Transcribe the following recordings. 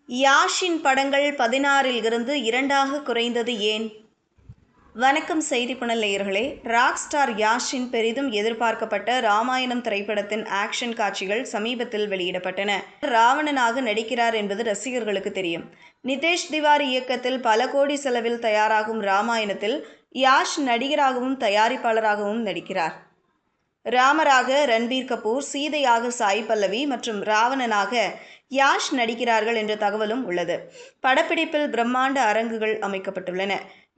யாஷின் படங்கள் 16ல் இருந்து 2ஆக குறைந்தது ஏன்? வணக்கம் செய்தி புனல் நேயர்களே. ராக் ஸ்டார் யாஷின் பெரிதும் எதிர்பார்க்கப்பட்ட ராமாயணம் திரைப்படத்தின் ஆக்ஷன் காட்சிகள் சமீபத்தில் வெளியிடப்பட்டன. ராவணனாக நடிக்கிறார் என்பது ரசிகர்களுக்கு தெரியும். நிதேஷ் திவாரி இயக்கத்தில் பல கோடி செலவில் தயாராகும் ராமாயணத்தில் யாஷ் நடிகராகவும் தயாரிப்பாளராகவும் நடிக்கிறார். ராமராக ரன்பீர் கபூர், சீதையாக சாய் பல்லவி மற்றும் ராவணனாக யாஷ் நடிக்கிறார்கள் என்ற தகவலும் உள்ளது. படப்பிடிப்பில் பிரம்மாண்ட அரங்குகள் அமைக்கப்பட்டுள்ளன.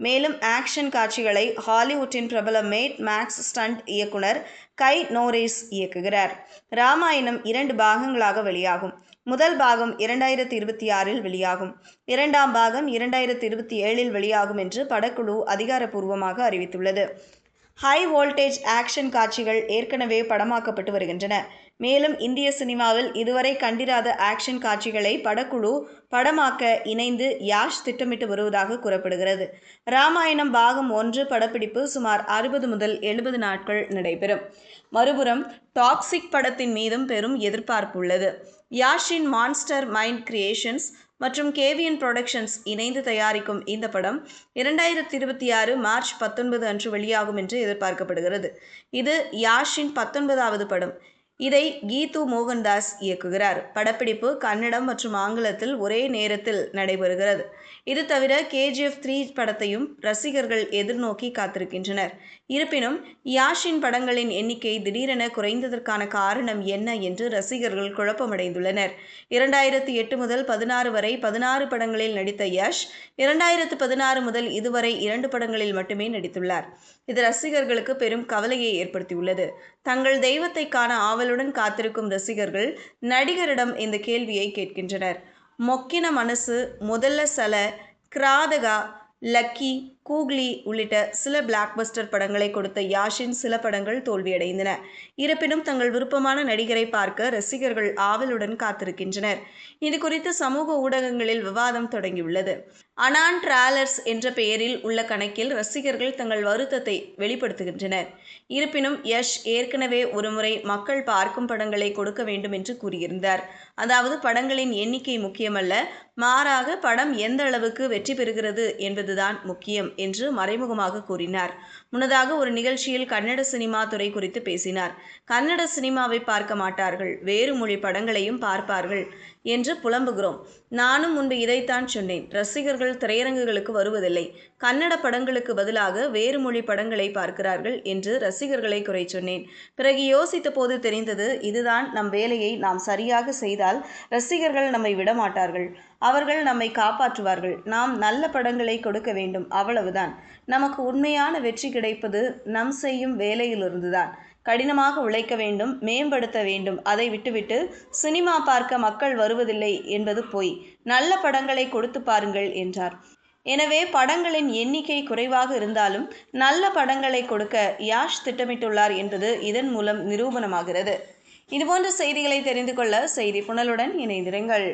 மேலும் ஆக்ஷன் காட்சிகளை ஹாலிவுட்டின் பிரபல மேட் மேக்ஸ் ஸ்டண்ட் இயக்குனர் கை நோரேஸ் இயக்குகிறார். ராமாயணம் 2 பாகங்களாக வெளியாகும். முதல் பாகம் 2026ல் வெளியாகும். 2ஆம் பாகம் 2027ல் வெளியாகும் என்று படக்குழு அதிகாரப்பூர்வமாக அறிவித்துள்ளது. ஹை வோல்டேஜ் ஆக்ஷன் காட்சிகள் ஏற்கனவே படமாக்கப்பட்டு வருகின்றன. மேலும் இந்திய சினிமாவில் இதுவரை கண்டிராத ஆக்ஷன் காட்சிகளை படக்குழு படமாக்க இணைந்து யாஷ் திட்டமிட்டு வருவதாக கூறப்படுகிறது. ராமாயணம் பாகம் 1 படப்பிடிப்பு சுமார் 60 முதல் 70 நாட்கள் நடைபெறும். மறுபுறம் டாக்ஸிக் படத்தின் மீதும் பெரும் எதிர்பார்ப்பு உள்ளது. யாஷின் மான்ஸ்டர் மைண்ட் கிரியேஷன்ஸ் மற்றும் கேவிஎன் புரொடக்ஷன்ஸ் இணைந்து தயாரிக்கும் இந்த படம் 2026 மார்ச் 19 அன்று வெளியாகும் என்று எதிர்பார்க்கப்படுகிறது. இது யாஷின் 19வது படம். இதை கீது மோகன்தாஸ் இயக்குகிறார். படப்பிடிப்பு கன்னடம் மற்றும் ஆங்கிலத்தில் ஒரே நேரத்தில் நடைபெறுகிறது. இது தவிர KGF 3 படத்தையும் ரசிகர்கள் எதிர்நோக்கி காத்திருக்கின்றனர். இருப்பினும் யாஷின் படங்களின் எண்ணிக்கை திடீரென குறைந்ததற்கான காரணம் என்ன என்று ரசிகர்கள் குழப்பமடைந்துள்ளனர். 2008 முதல் 16 வரை 16 படங்களில் நடித்த யாஷ் 2016 முதல் இதுவரை 2 படங்களில் மட்டுமே நடித்துள்ளார். இது ரசிகர்களுக்கு பெரும் கவலையை ஏற்படுத்தியுள்ளது. தங்கள் தெய்வத்தை காண ஆவலுடன் காத்திருக்கும் ரசிகர்கள் நடிகரிடம் இந்த கேள்வியை கேட்கின்றனர். மொக்கின மனசு, முதல்ல சல, கிராதகா, லக்கி, கூக்லி உள்ளிட்ட சில பிளாக்பஸ்டர் படங்களை கொடுத்த யாஷின் சில படங்கள் தோல்வியடைந்தன. இருப்பினும் தங்கள் விருப்பமான நடிகரை பார்க்க ரசிகர்கள் ஆவலுடன் காத்திருக்கின்றனர். இது குறித்து சமூக ஊடகங்களில் விவாதம் தொடங்கியுள்ளது. அனான் டிராலர்ஸ் என்ற பெயரில் உள்ள கணக்கில் ரசிகர்கள் தங்கள் வருத்தத்தை வெளிப்படுத்துகின்றனர். இருப்பினும் யஷ் ஏற்கனவே ஒருமுறை மக்கள் பார்க்கும் படங்களை கொடுக்க வேண்டும் என்று கூறியிருந்தார். அதாவது படங்களின் எண்ணிக்கை முக்கியமல்ல, மாறாக படம் எந்த அளவுக்கு வெற்றி பெறுகிறது என்பதுதான் முக்கியம் என்று மறைமுகமாக கூறினார். முன்னதாக ஒரு நிகழ்ச்சியில் கன்னட சினிமா துறை குறித்து பேசினார். கன்னட சினிமாவை பார்க்க மாட்டார்கள், வேறு மொழி படங்களையும் பார்ப்பார்கள் என்று புலம்புகிறோம். நானும் முன்பு இதைத்தான் சொன்னேன். ரசிகர்கள் திரையரங்குகளுக்கு வருவதில்லை, கன்னட படங்களுக்கு பதிலாக வேறு மொழி படங்களை பார்க்கிறார்கள் என்று ரசிகர்களை குறை சொன்னேன். பிறகு யோசித்த போது தெரிந்தது, இதுதான் நம் வேலையை நாம் சரியாக செய்தால் ரசிகர்கள் நம்மை விடமாட்டார்கள், அவர்கள் நம்மை காப்பாற்றுவார்கள். நாம் நல்ல படங்களை கொடுக்க வேண்டும், அவ்வளவுதான். நமக்கு உண்மையான வெற்றி கிடைப்பது நம் செய்யும் வேலையிலிருந்துதான். கடினமாக உழைக்க வேண்டும், மேம்படுத்த வேண்டும். அதை விட்டுவிட்டு சினிமா பார்க்க மக்கள் வருவதில்லை என்பது பொய். நல்ல படங்களை கொடுத்து பாருங்கள் என்றார். எனவே படங்களின் எண்ணிக்கை குறைவாக இருந்தாலும் நல்ல படங்களை கொடுக்க யாஷ் திட்டமிட்டுள்ளார் என்பது இதன் மூலம் நிரூபணமாகிறது. இதுபோன்ற செய்திகளை தெரிந்து கொள்ள செய்தி புனலுடன் இணைந்திருங்கள்.